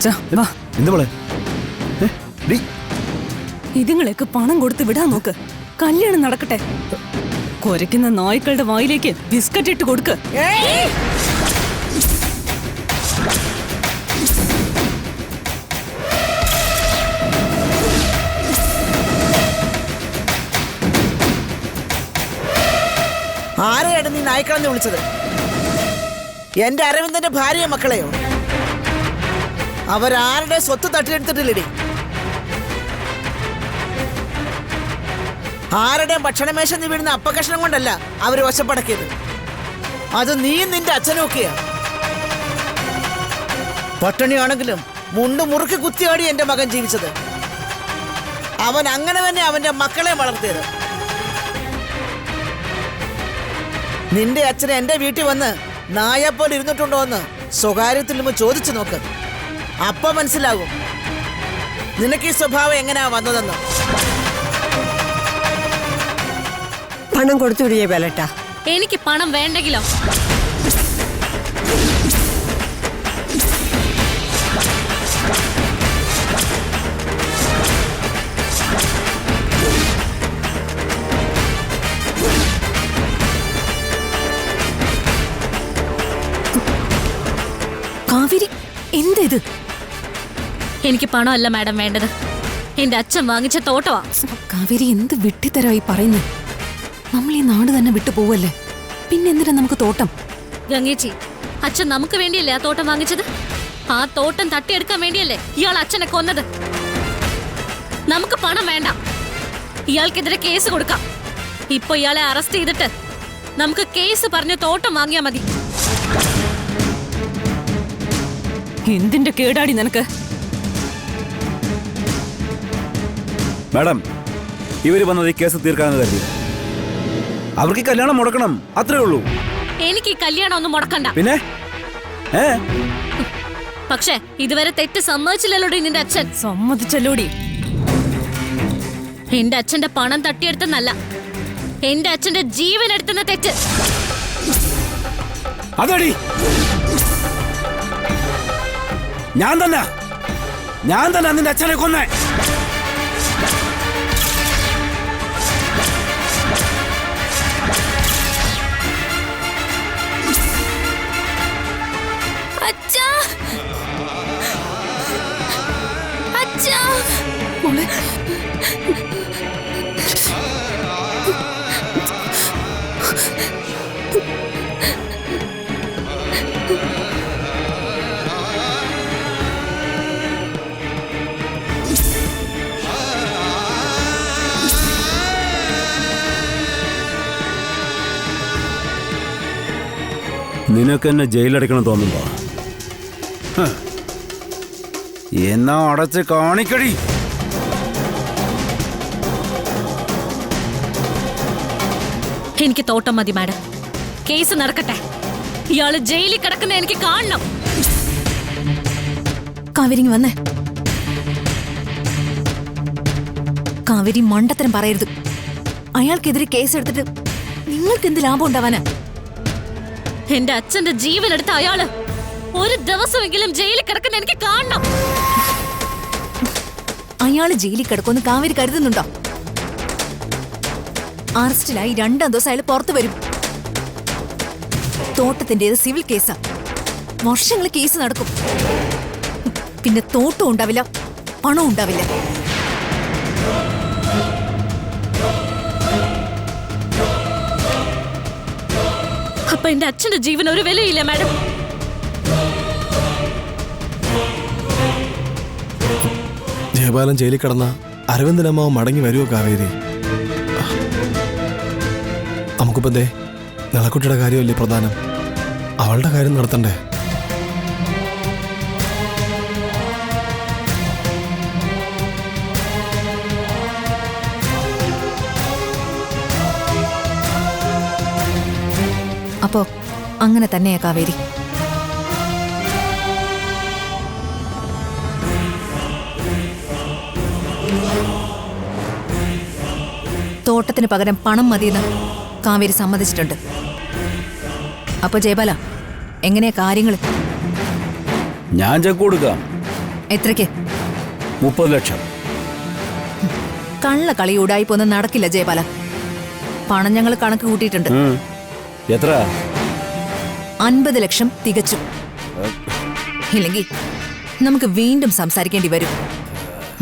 അച്ഛാ വാ. ഇതുങ്ങളെയൊക്കെ പണം കൊടുത്ത് വിടാൻ നോക്ക്. കല്യാണം നടക്കട്ടെ. കുരയ്ക്കുന്ന നായ്ക്കളുടെ വായിലേക്ക് ബിസ്ക്കറ്റ് ഇട്ട് കൊടുക്ക്. ആരെയാണ് നീ നായ്ക്കളെന്ന് വിളിച്ചത്? എന്റെ അരവിന്ദന്റെ ഭാര്യ മക്കളെയോ? അവരാരുടെ സ്വത്ത് തട്ടിയെടുത്തിട്ടില്ലടി. ആരുടെയും ഭക്ഷണമേശ നീ വീഴുന്ന അപ്പകഷ്ണം കൊണ്ടല്ല അവര് വശപ്പടക്കിയത്. അത് നീയും നിന്റെ അച്ഛനും ഒക്കെയാ. പട്ടിണിയാണെങ്കിലും മുണ്ട് മുറുക്കി കുത്തിയാടി എന്റെ മകൻ ജീവിച്ചത്. അവൻ അങ്ങനെ തന്നെ അവന്റെ മക്കളെ വളർത്തിയത്. നിന്റെ അച്ഛനെ എന്റെ വീട്ടിൽ വന്ന് നായെപ്പോലെ ഇരുന്നിട്ടുണ്ടോ എന്ന് സ്വകാര്യത്തിൽ നിന്ന് ചോദിച്ചു നോക്ക്. അപ്പൊ മനസ്സിലാകും നിനക്ക് ഈ സ്വഭാവം എങ്ങനെയാ വന്നതെന്ന്. പണം കൊടുത്തു വിടിയേ വേലട്ടാ. എനിക്ക് പണം വേണ്ടെങ്കിലോ? കാവേരി എന്തേത്? എനിക്ക് പണമല്ല മാഡം വേണ്ടത്. എന്റെ അച്ഛൻ വാങ്ങിച്ച തോട്ടമാ. കാവേരി എന്ത് വിട്ടിത്തരായി പറയുന്നേ? നമ്മൾ ഈ നാട് തന്നെ വിട്ടു പോവല്ലേ, പിന്നെന്തിനാ നമുക്ക് തോട്ടം? ഗംഗേച്ചി, അച്ഛൻ നമുക്ക് വേണ്ടിയല്ലേ ആ തോട്ടം വാങ്ങിച്ചത്? ആ തോട്ടം തട്ടിയെടുക്കാൻ വേണ്ടിയല്ലേ ഇയാൾ അച്ഛനെ കൊന്നത്? നമുക്ക് പണം വേണ്ട. ഇയാൾക്കെതിരെ കേസ് കൊടുക്കാം. ഇപ്പൊ ഇയാളെ അറസ്റ്റ് ചെയ്തിട്ട് നമുക്ക് കേസ് പറഞ്ഞ് തോട്ടം വാങ്ങിയാ മതി. എന്തിന്റെ കേടാടി നിനക്ക്? മാഡം, ഇവര് വന്നത് ഈ കേസ് തീർക്കാന്ന് കരുതി. അവർക്ക് കല്യാണം മുടക്കണം, അത്രേ ഉള്ളൂ. എനിക്ക് കല്യാണം ഒന്നും മുടക്കണ്ട. പിന്നെ പക്ഷേ ഇതുവരെ തെറ്റ് സമ്മതിച്ചില്ലല്ലോടി നിന്റെ അച്ഛൻ. സമ്മതിച്ചല്ലോടി. എന്റെ അച്ഛന്റെ പണം തട്ടിയെടുത്തെന്നല്ല, എന്റെ അച്ഛന്റെ ജീവൻ എടുത്തുന്ന തെറ്റ്. അതടി ഞാൻ തന്നെ നിന്റെ അച്ഛനെ കൊന്നേ. അച്ഛാ, അച്ഛാ, മോളെ നിനക്ക് എന്നെ ജയിലടക്കണം തോന്നുമ്പോ എന്നാ അടച്ച് കാണിക്കടി. എനിക്ക് തോട്ടം മതി മാഡം. കേസ് നടക്കട്ടെ. ഇയാള് ജയിലിൽ കിടക്കുന്ന എനിക്ക് കാണണം. കാവേരി വന്നേ. കാവേരി മണ്ടത്തരം പറയരുത്. അയാൾക്കെതിരെ കേസെടുത്തിട്ട് നിങ്ങൾക്ക് എന്ത് ലാഭം ഉണ്ടാവാനാ? എന്റെ അച്ഛന്റെ ജീവൻ എടുത്ത അയാള് ഒരു ദിവസമെങ്കിലും ജയിലിൽ കിടക്കുന്ന എനിക്ക് കാണണം. അയാള് ജയിലിൽ കിടക്കുമെന്ന് കാവേരി കരുതുന്നുണ്ടോ? അറസ്റ്റിലായി 2 ദിവസം അയാൾ പുറത്തു വരും. തോട്ടത്തിന്റേത് സിവിൽ കേസാ. വർഷങ്ങൾ കേസ് നടക്കും. പിന്നെ തോട്ടം ഉണ്ടാവില്ല, പണം ഉണ്ടാവില്ല. അപ്പൊ എന്റെ അച്ഛന്റെ ജീവൻ ഒരു വിലയില്ല മാഡം. ജയപാലൻ ജയിലിൽ കിടന്ന അരവിന്ദനമ്മാവ് മടങ്ങി വരുമോ കാവേരി? നമുക്കിപ്പോ ദേ നിളക്കുട്ടിയുടെ കാര്യമല്ലേ പ്രധാനം. അവളുടെ കാര്യം നടത്തണ്ടേ? അപ്പോ അങ്ങനെ തന്നെയാ കാവേരി. തോട്ടത്തിന് പകരം പണം മതിയെന്ന് കാവേരി സമ്മതിച്ചിട്ടുണ്ട്. അപ്പൊ ജയപാല, എങ്ങനെയാ കാര്യങ്ങൾ? ഞാൻ ചെക്ക് കൊടുക്കാം. എത്രയ്ക്ക്? 30 ലക്ഷം. കള്ളക്കളി ഉടായിപ്പൊന്നും നടക്കില്ല ജയപാല. പണം ഞങ്ങൾ കണക്ക് കൂട്ടിയിട്ടുണ്ട്. എത്ര? 50 ലക്ഷം തികച്ചു. ഇല്ലെങ്കിൽ നമുക്ക് വീണ്ടും സംസാരിക്കേണ്ടി വരും.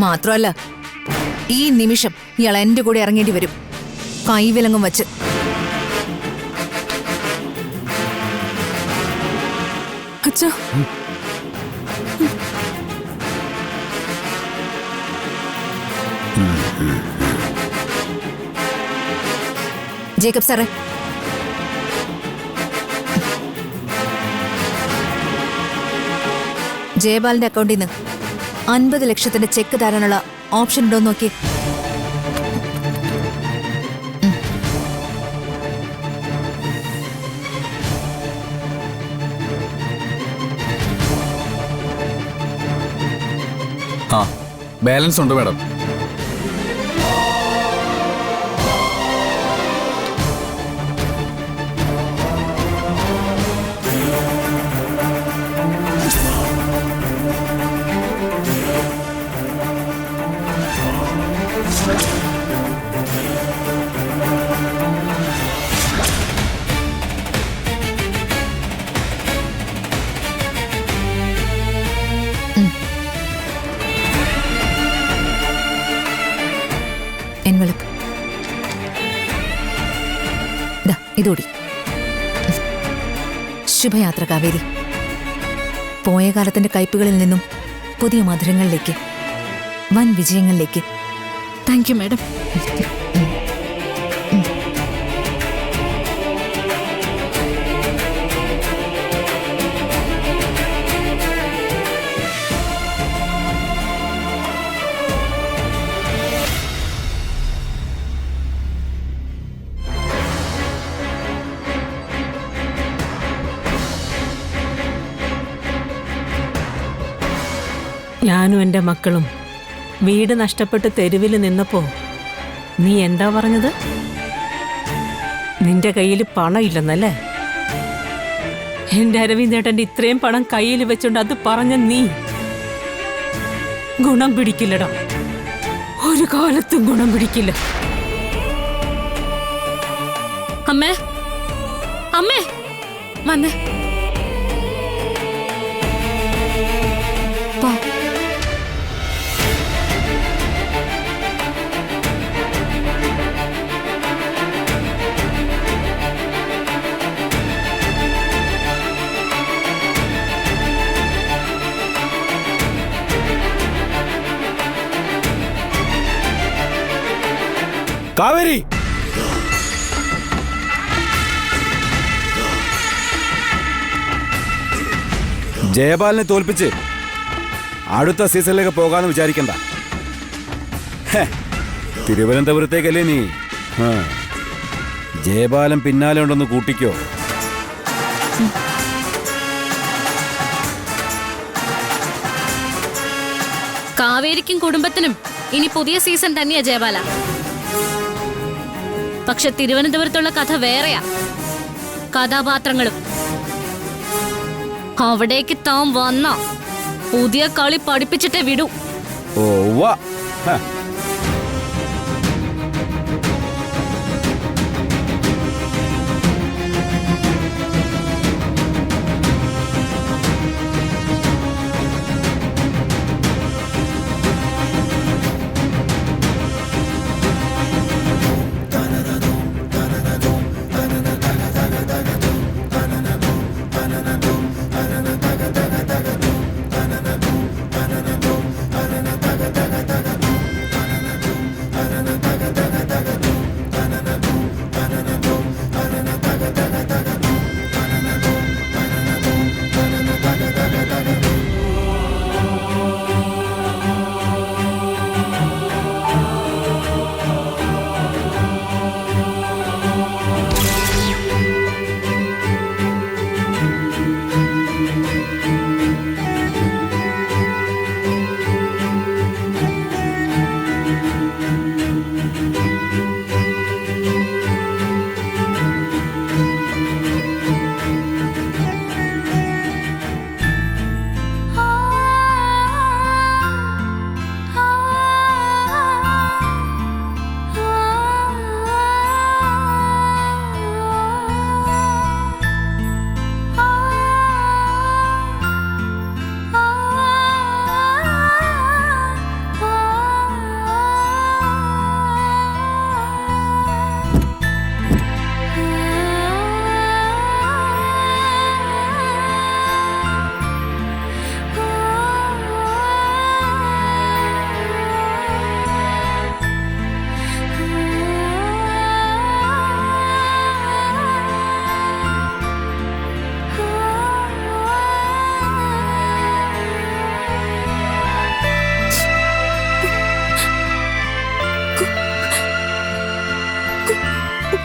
മാത്രമല്ല, ഈ നിമിഷം ഇയാൾ എന്റെ കൂടെ ഇറങ്ങേണ്ടി വരും, കൈവിലങ്ങും വച്ച്. അച്ഛാ, ജേക്കബ് സാറേ, ജയപാലിന്റെ അക്കൗണ്ടിൽ നിന്ന് 50 ലക്ഷത്തിന്റെ ചെക്ക് തരാനുള്ള ഓപ്ഷൻ ഉണ്ടോ നോക്കി. ആ, ബാലൻസ് ഉണ്ട് മാഡം. എൻവലപ്പ് ഇതോടി. ശുഭയാത്ര കാവേരി. പോയ കാലത്തിന്റെ കയ്പുകളിൽ നിന്നും പുതിയ മധുരങ്ങളിലേക്ക്, വൻ വിജയങ്ങളിലേക്ക്. Thank you madam. ഞാനും എൻ്റെ മക്കളും വീട് നഷ്ടപ്പെട്ട് തെരുവിൽ നിന്നപ്പോ നീ എന്താ പറഞ്ഞത്? നിന്റെ കയ്യിൽ പണം ഇല്ലെന്നല്ലേ? എന്റെ അരവിന്ദേട്ടന്റെ ഇത്രയും പണം കയ്യിൽ വെച്ചോണ്ട് അത് പറഞ്ഞ നീ ഗുണം പിടിക്കില്ലടാ, ഒരു കാലത്തും ഗുണം പിടിക്കില്ല. അമ്മേ, അമ്മേ വന്നേ. കാവേരി, ജയപാലിനെ തോൽപ്പിച്ച് അടുത്ത സീസണിലേക്ക് പോകാന്ന് വിചാരിക്കണ്ട. തിരുവനന്തപുരത്തേക്കല്ലേ നീ? ജയപാലൻ പിന്നാലെ ഉണ്ടെന്ന് കൂട്ടിക്കോ. കാവേരിക്കും കുടുംബത്തിനും ഇനി പുതിയ സീസൺ തന്നെയാ ജയപാല. പക്ഷെ തിരുവനന്തപുരത്തുള്ള കഥ വേറെയാ, കഥാപാത്രങ്ങളും. അവിടേക്ക് താൻ വന്ന പുതിയ കളി പഠിപ്പിച്ചിട്ടേ വിടൂ. ഓ വാ.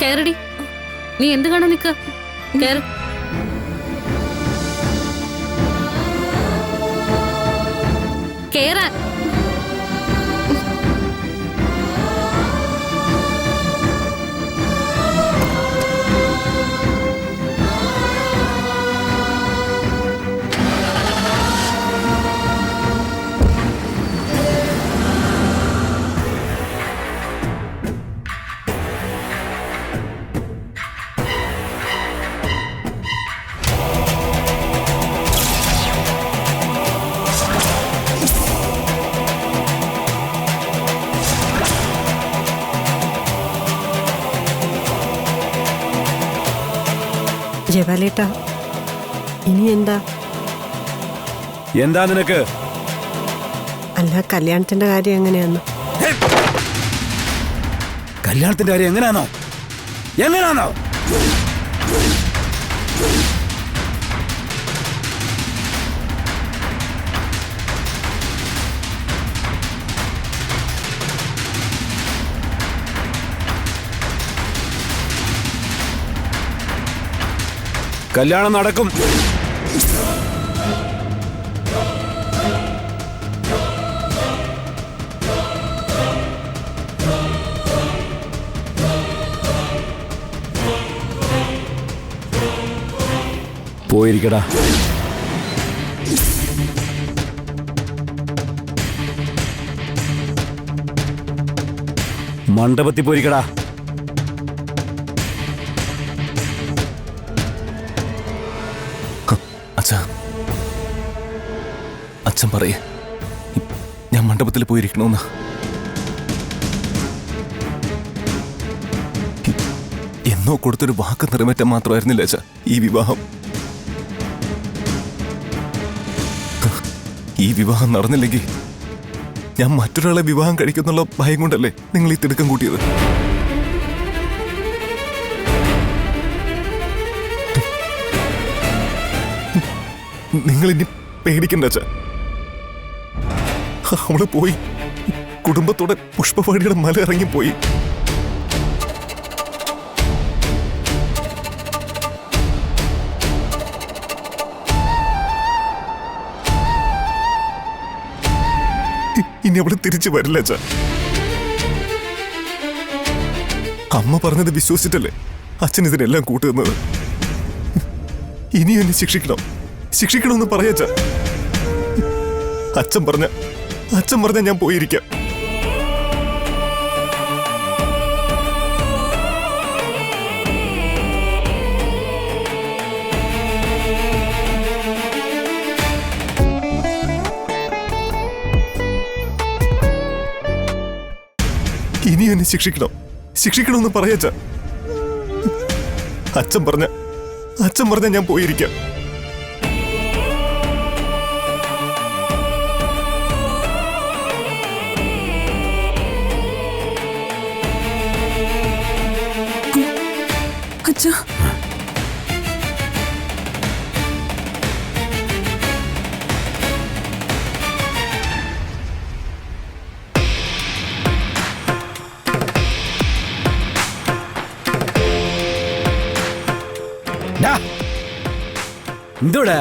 കേറടി. നീ എന്ത് കാണാൻ നിക്ക? കേറ്. കേറാൻ. ജയപാലേട്ട, ഇനി എന്താ? എന്താ നിനക്ക്? അല്ല, കല്യാണത്തിന്റെ കാര്യം എങ്ങനെയാന്ന്? കല്യാണത്തിന്റെ കാര്യം എങ്ങനെയാണോ? കല്യാണം നടക്കും. പോയിരിക്കടാ. മണ്ഡപത്തിൽ പോയിരിക്കടാ. അച്ഛൻ പറയേ, ഞാൻ മണ്ഡപത്തിൽ പോയിരിക്കണമെന്ന്. എന്നോ കൊടുത്തൊരു വാക്ക് നിറവേറ്റാൻ മാത്രമായിരുന്നില്ല അച്ഛാ ഈ വിവാഹം. ഈ വിവാഹം നടന്നില്ലെങ്കിൽ ഞാൻ മറ്റൊരാളെ വിവാഹം കഴിക്കുന്നുള്ള ഭയം കൊണ്ടല്ലേ നിങ്ങൾ ഈ തിടുക്കം കൂട്ടിയത്? നിങ്ങൾ ഇനി പേടിക്കണ്ട അച്ഛാ. അവള് പോയി, കുടുംബത്തോടെ പുഷ്പവാടിയുടെ മല ഇറങ്ങിപ്പോയി. ഇനി അവള് തിരിച്ചു വരില്ല അച്ഛാ. അമ്മ പറഞ്ഞത് വിശ്വസിച്ചിട്ടല്ലേ അച്ഛൻ ഇതിനെല്ലാം കൂട്ടുന്നത്. ഇനി എന്നെ ശിക്ഷിക്കണമെന്ന് പറയച്ചാ. അച്ഛൻ പറഞ്ഞ ഞാൻ പോയിരിക്കാം. ഇനി എന്നെ ശിക്ഷിക്കണമെന്ന് പറയച്ചാ. അച്ഛൻ പറഞ്ഞ ഞാൻ പോയിരിക്കാം. അച്ഛാ, എന്തോടാ?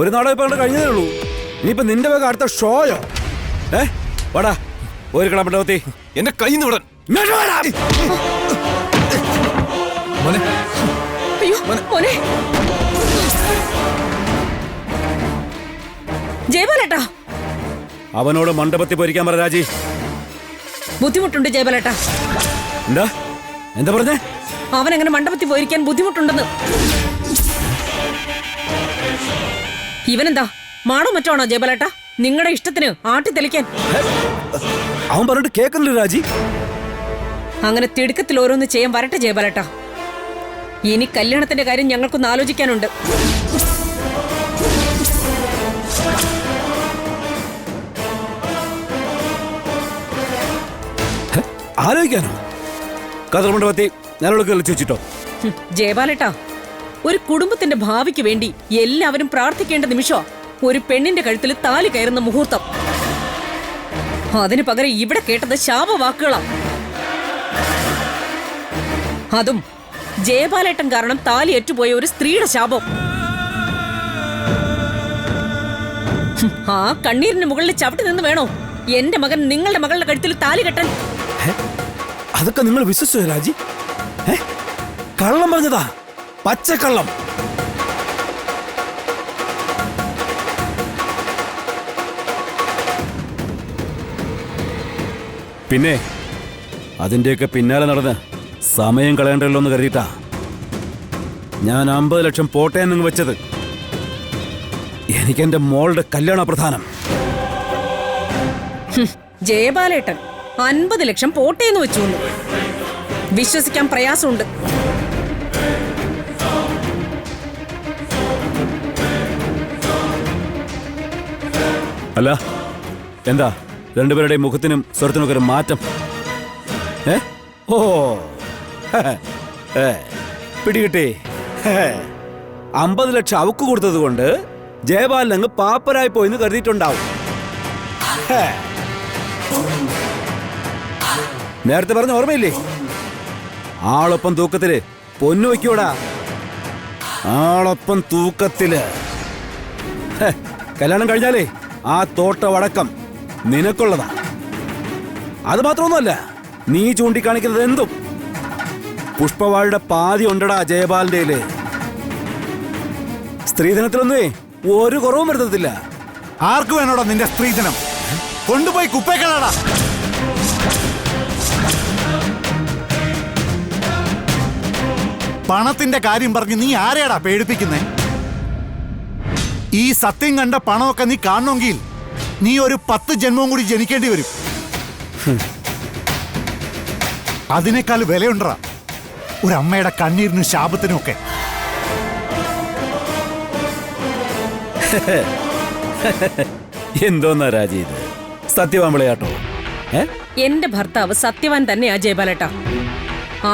ഒരു നാടകം ഇപ്പൊ കഴിഞ്ഞതേ ഉള്ളൂ. ഇനിയിപ്പോ നിന്റെ വക അടുത്ത ഷോയോ? വാടാ, ഒരു കിളമ്പത്തി എന്റെ കൈ വിടാൻ. ജയപാലേട്ടാ, അവനോട് മണ്ഡപത്തിൽ പോയിരിക്കാൻ പറ രാജി. ബുദ്ധിമുട്ടുണ്ട് ജയപാലേട്ടാ. എന്താ പറഞ്ഞേ? അവനെങ്ങനെ മണ്ഡപത്തിൽ പോയിരിക്കാൻ ബുദ്ധിമുട്ടുണ്ടെന്ന്. ഇവനെന്താ മാണോ മറ്റാണോ ജയപാലേട്ടാ നിങ്ങളുടെ ഇഷ്ടത്തിന് ആട്ടി തെളിക്കാൻ? അവൻ പറഞ്ഞിട്ട് കേൾക്കുന്നില്ല രാജി. അങ്ങനെ തിടുക്കത്തിൽ ഓരോന്ന് ചെയ്യാൻ വരട്ടെ ജയപാലേട്ടാ. ഇനി കല്യാണത്തിന്റെ കാര്യം ഞങ്ങൾക്കൊന്ന് ആലോചിക്കാനുണ്ട്. ആലോചിക്കാനോ? കഥമണ്ഡപത്തി ഞാനോട് കളിച്ചു വെച്ചിട്ടോ? ജയപാലേട്ടാ, ഒരു കുടുംബത്തിന്റെ ഭാവിക്ക് വേണ്ടി എല്ലാവരും പ്രാർത്ഥിക്കേണ്ട നിമിഷോ ഒരു പെണ്ണിന്റെ കഴുത്തിൽ താലി കയറുന്ന മുഹൂർത്തം. അതിനു പകരം ഇവിടെ കേട്ടത് ശാപവാക്കുകളാ. അതും ജയപാലേട്ടൻ കാരണം താലി ഏറ്റുപോയ ഒരു സ്ത്രീയുടെ ശാപം. ആ കണ്ണീരിന് മുകളിൽ ചവിട്ടി നിന്ന് വേണോ എന്റെ മകൻ നിങ്ങളുടെ മകളുടെ കഴുത്തിൽ താലി കെട്ടാൻ? അതൊക്കെ നിങ്ങൾ വിശ്വസിച്ചോ രാജി? കള്ളം പറഞ്ഞതാ, പച്ചക്കള്ളം. പിന്നെ അതിന്റെയൊക്കെ പിന്നാലെ നടന്ന് സമയം കളയണ്ടല്ലോ എന്ന് കരുതിയിട്ടാ ഞാൻ 50 ലക്ഷം പോട്ടെ എന്ന് വെച്ചത്. എനിക്കെന്റെ മോളുടെ കല്യാണ പ്രധാനം. ജയപാലേട്ടൻ 50 ലക്ഷം പോട്ടേന്ന് വെച്ചു. വിശ്വസിക്കാൻ പ്രയാസമുണ്ട്. അല്ല എന്താ രണ്ടുപേരുടെയും മുഖത്തിനും സ്വരത്തിനൊക്കെ ഒരു മാറ്റം? ഓ പിടികിട്ടേ. 50 ലക്ഷം അവക്ക് കൊടുത്തത് കൊണ്ട് ജയപാലൻ അങ്ങ് പാപ്പരായി പോയിന്ന് കരുതിയിട്ടുണ്ടാവും. നേരത്തെ പറഞ്ഞ ഓർമ്മയില്ലേ? ആളൊപ്പം തൂക്കത്തില് പൊന്നു വയ്ക്കൂടാ. ആളൊപ്പം തൂക്കത്തില്. കല്യാണം കഴിഞ്ഞാലേ ആ തോട്ടവടക്കം നിനക്കുള്ളതാ. അത് മാത്രമൊന്നുമല്ല, നീ ചൂണ്ടിക്കാണിക്കുന്നത് എന്തും പുഷ്പവാളുടെ പാതി ഉണ്ടടാ ജയപാലിന്റെ. സ്ത്രീധനത്തിലൊന്നേ ഒരു കുറവും വരുത്തത്തില്ല. ആർക്ക് വേണോടാ നിന്റെ സ്ത്രീധനം? കൊണ്ടുപോയി കുപ്പേക്കളാടാ. പണത്തിന്റെ കാര്യം പറഞ്ഞ് നീ ആരെയാടാ പേടിപ്പിക്കുന്നേ? ഈ സത്യം കണ്ട പണമൊക്കെ നീ കാണണമെങ്കിൽ നീ ഒരു 10 ജന്മവും കൂടി ജനിക്കേണ്ടി വരും. അതിനേക്കാൾ വിലയുണ്ടാ ഒരമ്മയുടെ കണ്ണീരിനും ശാപത്തിനും ഒക്കെ. എന്തോന്നാ രാജി ഇത്? സത്യവാമ്പളയാട്ടോ? എന്റെ ഭർത്താവ് സത്യവാൻ തന്നെയാ ജയപാലേട്ട.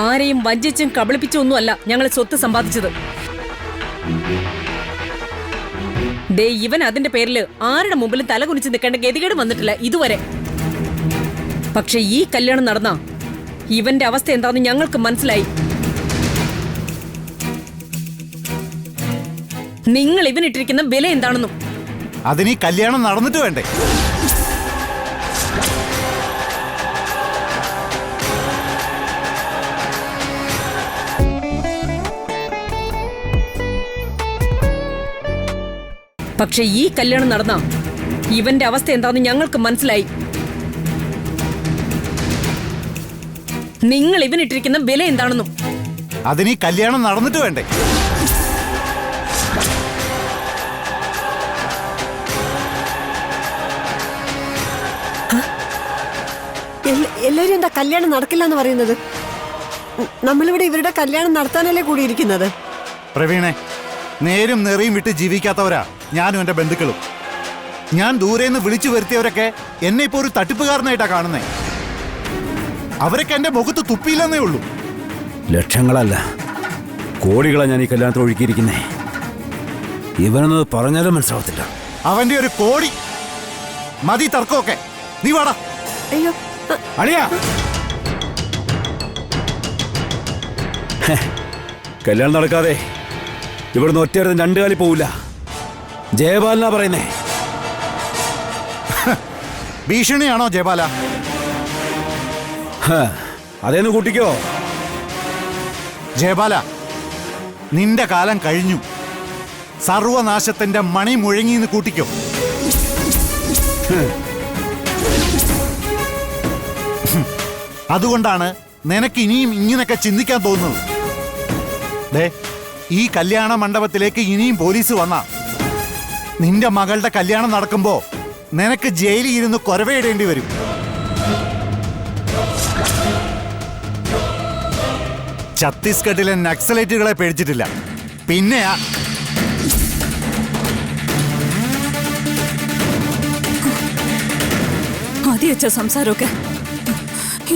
ആരെയും വഞ്ചിച്ചും കബളിപ്പിച്ചും ഒന്നുമല്ല ഞങ്ങൾ സ്വത്ത് സമ്പാദിച്ചത്. ദേ ഇവൻ അതിന്റെ പേരില് ആരുടെ മുമ്പിലും തലകുനിച്ച് നിൽക്കേണ്ട ഗതികേട് വന്നിട്ടില്ല ഇതുവരെ. പക്ഷെ ഈ കല്യാണം നടന്ന ഇവന്റെ അവസ്ഥ എന്താണെന്ന് ഞങ്ങൾക്ക് മനസ്സിലായി. നിങ്ങൾ ഇവനിട്ടിരിക്കുന്ന വില എന്താണെന്നും. അതിന് ഈ കല്യാണം നടന്നിട്ട് വേണ്ടേ? പക്ഷെ ഈ കല്യാണം നടന്ന ഇവന്റെ അവസ്ഥ എന്താണെന്ന് ഞങ്ങൾക്ക് മനസ്സിലായി. നിങ്ങൾ ഇവനിട്ടിരിക്കുന്ന വില എന്താണെന്നും. അതിന് ഈ കല്യാണം നടന്നിട്ട് വേണ്ടേ? എല്ലാരും എന്താ കല്യാണം നടക്കില്ല എന്ന് പറയുന്നത്? നമ്മളിവിടെ ഇവരുടെ കല്യാണം നടത്താനല്ലേ കൂടിയിരിക്കുന്നത്. പ്രവീണെ, നേരും നെറിയും വിട്ട് ജീവിക്കാത്തവരാ ഞാനും എന്റെ ബന്ധുക്കളും. ഞാൻ ദൂരേന്ന് വിളിച്ചു വരുത്തിയവരൊക്കെ എന്നെ ഇപ്പൊ ഒരു തട്ടിപ്പുകാരനായിട്ടാ കാണുന്നേ. അവരൊക്കെ എന്റെ മുഖത്ത് തുപ്പിയില്ലെന്നേ ഉള്ളൂ. ലക്ഷങ്ങളല്ല കോടികളാ ഞാൻ ഈ കല്യാണത്തിൽ ഒഴുക്കിയിരിക്കുന്നേ. ഇവനൊന്നത് പറഞ്ഞാലും മനസ്സിലാവത്തില്ല. അവന്റെ ഒരു കോടി മതി തർക്കമൊക്കെ. നീ വാടാ. അയ്യോ അളിയാ, കല്യാണം നടക്കാതെ ഇവിടുന്ന് ഒറ്റയിരുന്ന് 2 കാലി പോവില്ല. ജയപാലനാ പറയുന്നേ. ഭീഷണിയാണോ ജയപാല? അതേന്ന് കൂട്ടിക്കോ. ജയപാല, നിന്റെ കാലം കഴിഞ്ഞു. സർവനാശത്തിന്റെ മണി മുഴങ്ങിന്ന് കൂട്ടിക്കോ. അതുകൊണ്ടാണ് നിനക്ക് ഇനിയും ഇങ്ങനൊക്കെ ചിന്തിക്കാൻ തോന്നുന്നത്. ദേ, ഈ കല്യാണ മണ്ഡപത്തിലേക്ക് ഇനിയും പോലീസ് വന്നാ നിന്റെ മകളുടെ കല്യാണം നടക്കുമ്പോ നിനക്ക് ജയിലിൽ ഇരുന്ന് കൊരവയിടേണ്ടി വരും. ഛത്തീസ്ഗഡിലെ നക്സലൈറ്റുകളെ പേടിച്ചിട്ടില്ല. പിന്നെയാ മതിയച്ച സംസാരമൊക്കെ.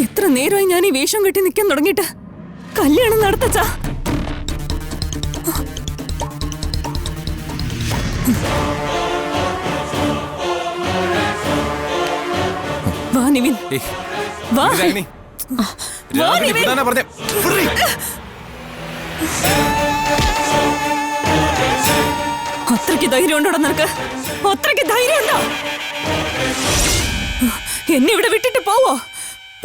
എത്ര നേരമായി ഞാൻ ഈ വേഷം കെട്ടി നിൽക്കാൻ തുടങ്ങിയിട്ട്. കല്യാണം നടത്തച്ചാ. വാ നിവിൻ, വാ. രാഗിണി വിടാനാ പറഞ്ഞേ. വിടറി. അത്രയ്ക്ക് ധൈര്യം ഉണ്ടോടാ നിനക്ക്? അത്രയ്ക്ക് ധൈര്യം ഉണ്ടോ? എന്നെ ഇവിടെ വിട്ടിട്ട് പോവോ?